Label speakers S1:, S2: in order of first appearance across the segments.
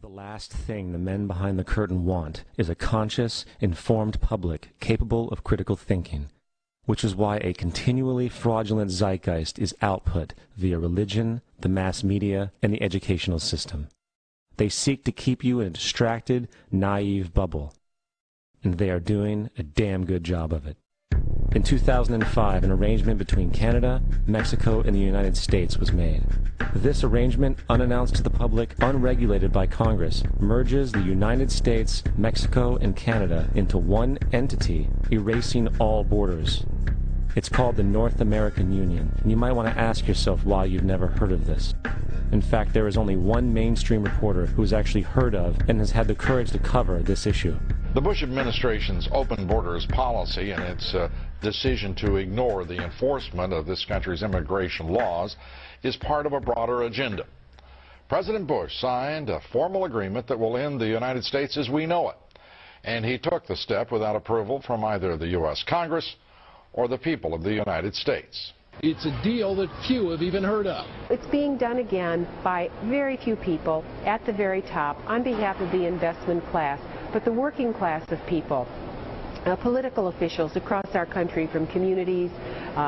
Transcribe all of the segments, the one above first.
S1: The last thing the men behind the curtain want is a conscious, informed public capable of critical thinking, which is why a continually fraudulent zeitgeist is output via religion, the mass media, and the educational system. They seek to keep you in a distracted, naive bubble, and they are doing a damn good job of it. In 2005, an arrangement between Canada, Mexico, and the United States was made. This arrangement, unannounced to the public, unregulated by Congress, merges the United States, Mexico, and Canada into one entity, erasing all borders. It's called the North American Union, and you might want to ask yourself why you've never heard of this. In fact, there is only one mainstream reporter who has actually heard of and has had the courage to cover this issue.
S2: The Bush administration's open borders policy and its decision to ignore the enforcement of this country's immigration laws is part of a broader agenda. President Bush signed a formal agreement that will end the United States as we know it, and he took the step without approval from either the U.S. Congress or the people of the United States.
S3: It's a deal that few have even heard of.
S4: It's being done again by very few people at the very top on behalf of the investment class, but the working class of people, political officials across our country, from communities,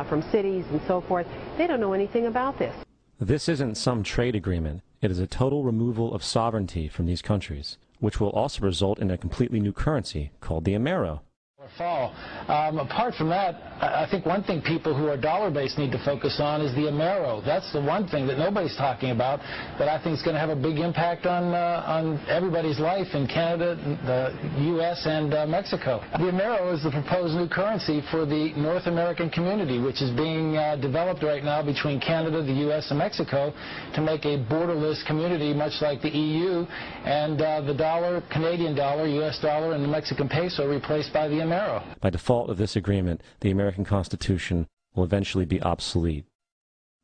S4: from cities and so forth, they don't know anything about this.
S1: This isn't some trade agreement. It is a total removal of sovereignty from these countries, which will also result in a completely new currency called the Amero.
S5: Fall. Apart from that, I think one thing people who are dollar-based need to focus on is the Amero. That's the one thing that nobody's talking about, but I think it's going to have a big impact on everybody's life in Canada, the U.S., and Mexico. The Amero is the proposed new currency for the North American community, which is being developed right now between Canada, the U.S., and Mexico to make a borderless community, much like the EU, and the dollar, Canadian dollar, U.S. dollar, and the Mexican peso replaced by the Amero.
S1: By default of this agreement, the American Constitution will eventually be obsolete.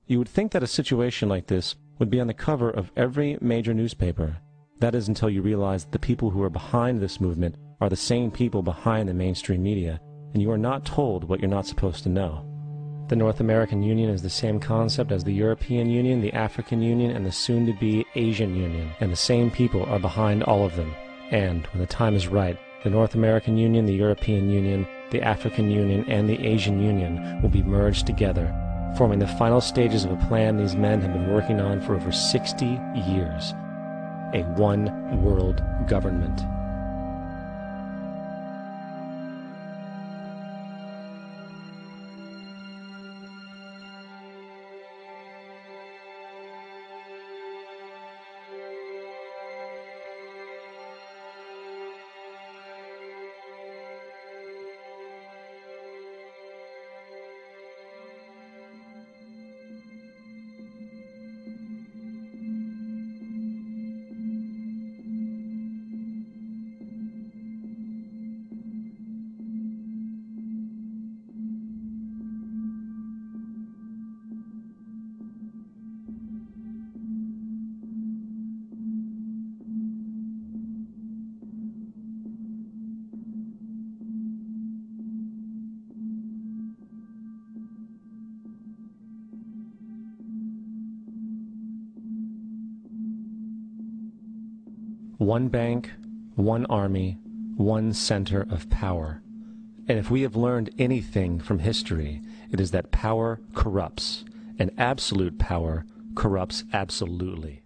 S1: You would think that a situation like this would be on the cover of every major newspaper. That is until you realize that the people who are behind this movement are the same people behind the mainstream media, and you are not told what you're not supposed to know. The North American Union is the same concept as the European Union, the African Union, and the soon-to-be Asian Union, and the same people are behind all of them. And, when the time is right, the North American Union, the European Union, the African Union, and the Asian Union will be merged together, forming the final stages of a plan these men have been working on for over 60 years. A one-world government. One bank, one army, one center of power. And if we have learned anything from history, it is that power corrupts, and absolute power corrupts absolutely.